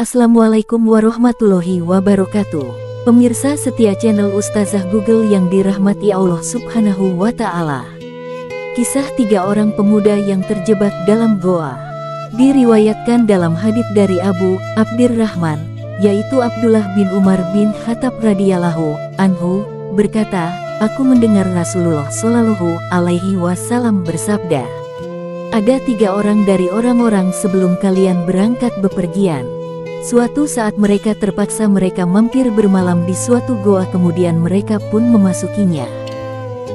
Assalamualaikum warahmatullahi wabarakatuh. Pemirsa setia channel Ustazah Google yang dirahmati Allah Subhanahu wa Ta'ala. Kisah 3 orang pemuda yang terjebak dalam goa. Diriwayatkan dalam hadits dari Abu Abdirrahman, yaitu Abdullah bin Umar bin Khattab radhiyallahu anhu, berkata, aku mendengar Rasulullah Shallallahu alaihi wasallam bersabda, ada 3 orang dari orang-orang sebelum kalian berangkat bepergian. Suatu saat mereka terpaksa mampir bermalam di suatu goa, kemudian mereka pun memasukinya.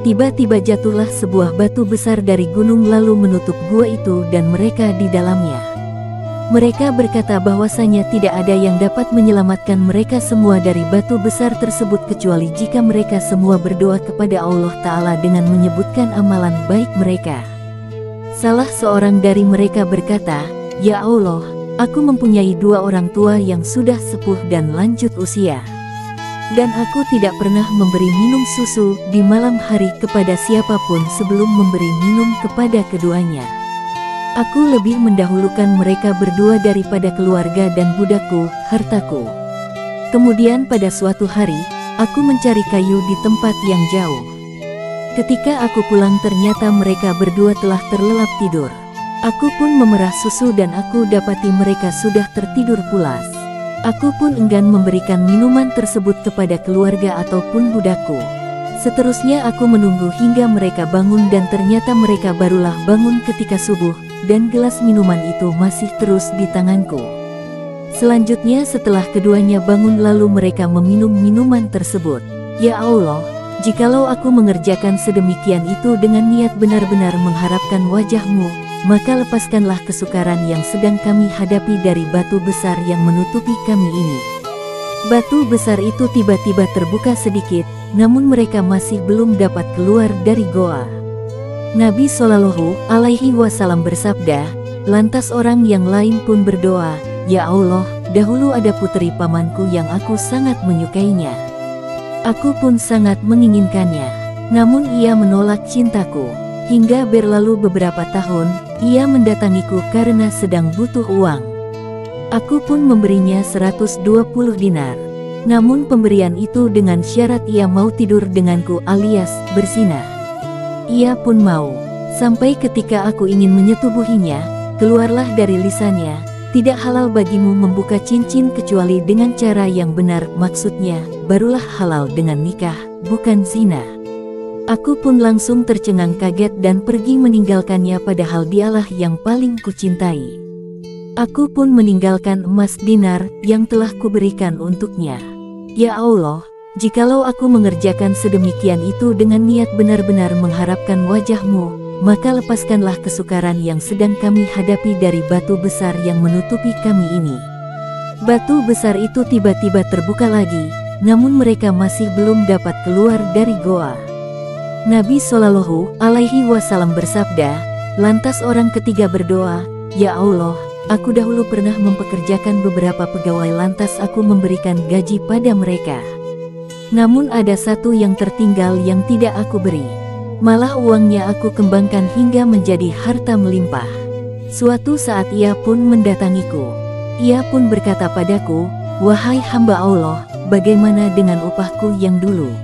Tiba-tiba jatuhlah sebuah batu besar dari gunung lalu menutup gua itu dan mereka di dalamnya. Mereka berkata bahwasanya tidak ada yang dapat menyelamatkan mereka semua dari batu besar tersebut kecuali jika mereka semua berdoa kepada Allah Ta'ala dengan menyebutkan amalan baik mereka. Salah seorang dari mereka berkata, ya Allah, aku mempunyai 2 orang tua yang sudah sepuh dan lanjut usia. Dan aku tidak pernah memberi minum susu di malam hari kepada siapapun sebelum memberi minum kepada keduanya. Aku lebih mendahulukan mereka berdua daripada keluarga dan budakku, hartaku. Kemudian pada suatu hari, aku mencari kayu di tempat yang jauh. Ketika aku pulang ternyata mereka berdua telah terlelap tidur. Aku pun memerah susu dan aku dapati mereka sudah tertidur pulas. Aku pun enggan memberikan minuman tersebut kepada keluarga ataupun budakku. Seterusnya aku menunggu hingga mereka bangun dan ternyata mereka barulah bangun ketika subuh, dan gelas minuman itu masih terus di tanganku. Selanjutnya setelah keduanya bangun lalu mereka meminum minuman tersebut. Ya Allah, jikalau aku mengerjakan sedemikian itu dengan niat benar-benar mengharapkan wajah-Mu, maka lepaskanlah kesukaran yang sedang kami hadapi dari batu besar yang menutupi kami ini. Batu besar itu tiba-tiba terbuka sedikit, namun mereka masih belum dapat keluar dari goa. Nabi Shallallahu alaihi wasallam bersabda, lantas orang yang lain pun berdoa, ya Allah, dahulu ada putri pamanku yang aku sangat menyukainya. Aku pun sangat menginginkannya, namun ia menolak cintaku. Hingga berlalu beberapa tahun, ia mendatangiku karena sedang butuh uang. Aku pun memberinya 120 dinar. Namun pemberian itu dengan syarat ia mau tidur denganku alias berzina. Ia pun mau. Sampai ketika aku ingin menyetubuhinya, keluarlah dari lisannya, tidak halal bagimu membuka cincin kecuali dengan cara yang benar, maksudnya, barulah halal dengan nikah, bukan zina. Aku pun langsung tercengang kaget dan pergi meninggalkannya padahal dialah yang paling kucintai. Aku pun meninggalkan emas dinar yang telah kuberikan untuknya. Ya Allah, jikalau aku mengerjakan sedemikian itu dengan niat benar-benar mengharapkan wajah-Mu, maka lepaskanlah kesukaran yang sedang kami hadapi dari batu besar yang menutupi kami ini. Batu besar itu tiba-tiba terbuka lagi, namun mereka masih belum dapat keluar dari goa. Nabi Shallallahu alaihi wasallam bersabda, lantas orang ketiga berdoa, ya Allah, aku dahulu pernah mempekerjakan beberapa pegawai lantas aku memberikan gaji pada mereka. Namun ada satu yang tertinggal yang tidak aku beri. Malah uangnya aku kembangkan hingga menjadi harta melimpah. Suatu saat ia pun mendatangiku. Ia pun berkata padaku, wahai hamba Allah, bagaimana dengan upahku yang dulu?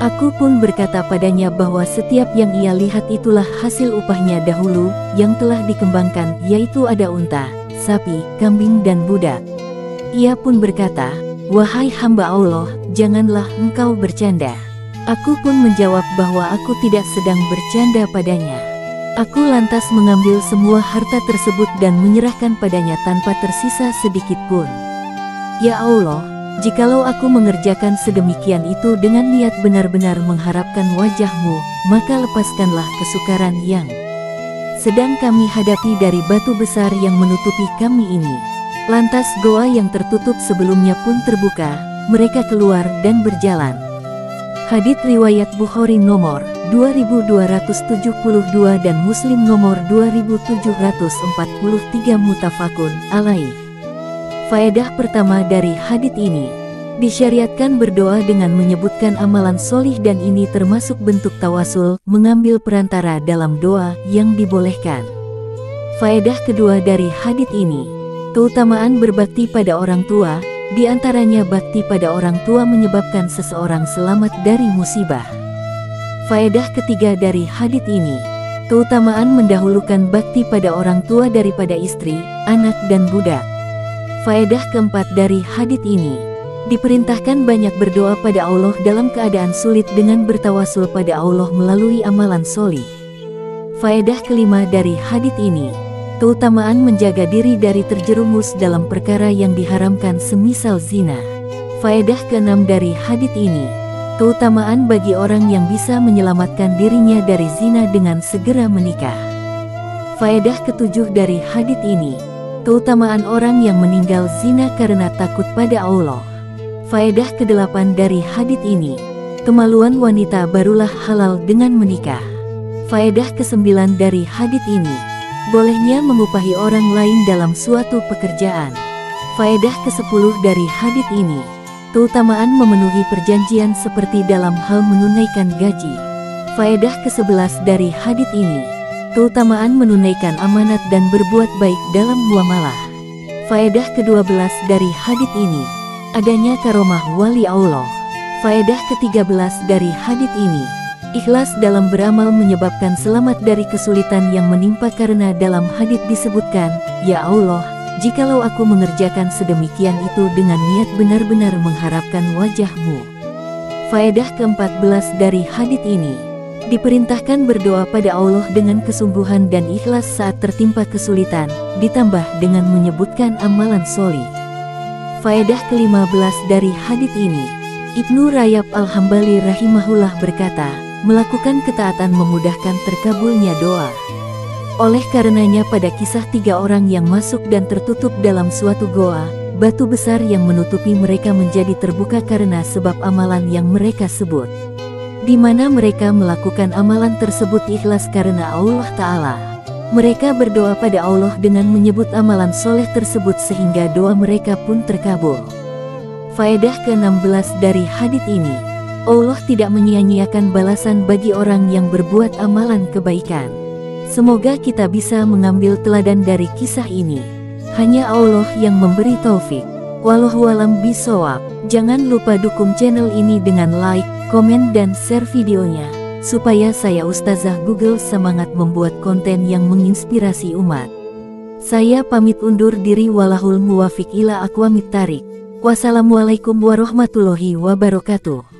Aku pun berkata padanya bahwa setiap yang ia lihat itulah hasil upahnya dahulu, yang telah dikembangkan, yaitu ada unta, sapi, kambing dan budak. Ia pun berkata, wahai hamba Allah, janganlah engkau bercanda. Aku pun menjawab bahwa aku tidak sedang bercanda padanya. Aku lantas mengambil semua harta tersebut dan menyerahkan padanya tanpa tersisa sedikit pun. Ya Allah, jikalau aku mengerjakan sedemikian itu dengan niat benar-benar mengharapkan wajah-Mu, maka lepaskanlah kesukaran yang sedang kami hadapi dari batu besar yang menutupi kami ini. Lantas goa yang tertutup sebelumnya pun terbuka, mereka keluar dan berjalan. Hadits riwayat Bukhari nomor 2272 dan Muslim nomor 2743 muttafaqun alaih. Faedah pertama dari hadits ini, disyariatkan berdoa dengan menyebutkan amalan solih dan ini termasuk bentuk tawasul, mengambil perantara dalam doa yang dibolehkan. Faedah kedua dari hadits ini, Keutamaan berbakti pada orang tua, di antaranya bakti pada orang tua menyebabkan seseorang selamat dari musibah. Faedah ketiga dari hadits ini, keutamaan mendahulukan bakti pada orang tua daripada istri, anak dan budak. Faedah keempat dari hadits ini, diperintahkan banyak berdoa pada Allah dalam keadaan sulit dengan bertawasul pada Allah melalui amalan sholih. Faedah kelima dari hadits ini, keutamaan menjaga diri dari terjerumus dalam perkara yang diharamkan semisal zina. Faedah keenam dari hadits ini, keutamaan bagi orang yang bisa menyelamatkan dirinya dari zina dengan segera menikah. Faedah ketujuh dari hadits ini, keutamaan orang yang meninggal zina karena takut pada Allah. Faedah kedelapan dari hadits ini, kemaluan wanita barulah halal dengan menikah. Faedah kesembilan dari hadits ini, bolehnya mengupahi orang lain dalam suatu pekerjaan. Faedah ke-10 dari hadits ini, keutamaan memenuhi perjanjian seperti dalam hal menunaikan gaji. Faedah ke-11 dari hadits ini, keutamaan menunaikan amanat dan berbuat baik dalam muamalah. Faedah ke-12 dari hadits ini, adanya karomah wali Allah. Faedah ke-13 dari hadits ini, ikhlas dalam beramal menyebabkan selamat dari kesulitan yang menimpa karena dalam hadits disebutkan, "Ya Allah, jikalau aku mengerjakan sedemikian itu dengan niat benar-benar mengharapkan wajah-Mu." Faedah ke-14 dari hadits ini, diperintahkan berdoa pada Allah dengan kesungguhan dan ikhlas saat tertimpa kesulitan, ditambah dengan menyebutkan amalan sholih. Faedah ke-15 dari hadits ini, Ibnu Rajab Al-Hambali rahimahullah berkata, melakukan ketaatan memudahkan terkabulnya doa. Oleh karenanya pada kisah 3 orang yang masuk dan tertutup dalam suatu goa, batu besar yang menutupi mereka menjadi terbuka karena sebab amalan yang mereka sebut. Di mana mereka melakukan amalan tersebut ikhlas karena Allah Ta'ala. Mereka berdoa pada Allah dengan menyebut amalan soleh tersebut sehingga doa mereka pun terkabul. Faedah ke-16 dari hadits ini, Allah tidak menyia-nyiakan balasan bagi orang yang berbuat amalan kebaikan. Semoga kita bisa mengambil teladan dari kisah ini. Hanya Allah yang memberi taufik. Wallahualam bishawab. Jangan lupa dukung channel ini dengan like, komen dan share videonya, supaya saya Ustazah Google semangat membuat konten yang menginspirasi umat. Saya pamit undur diri, wallahul muwafiq ila aqwamit thariq. Wassalamualaikum warahmatullahi wabarakatuh.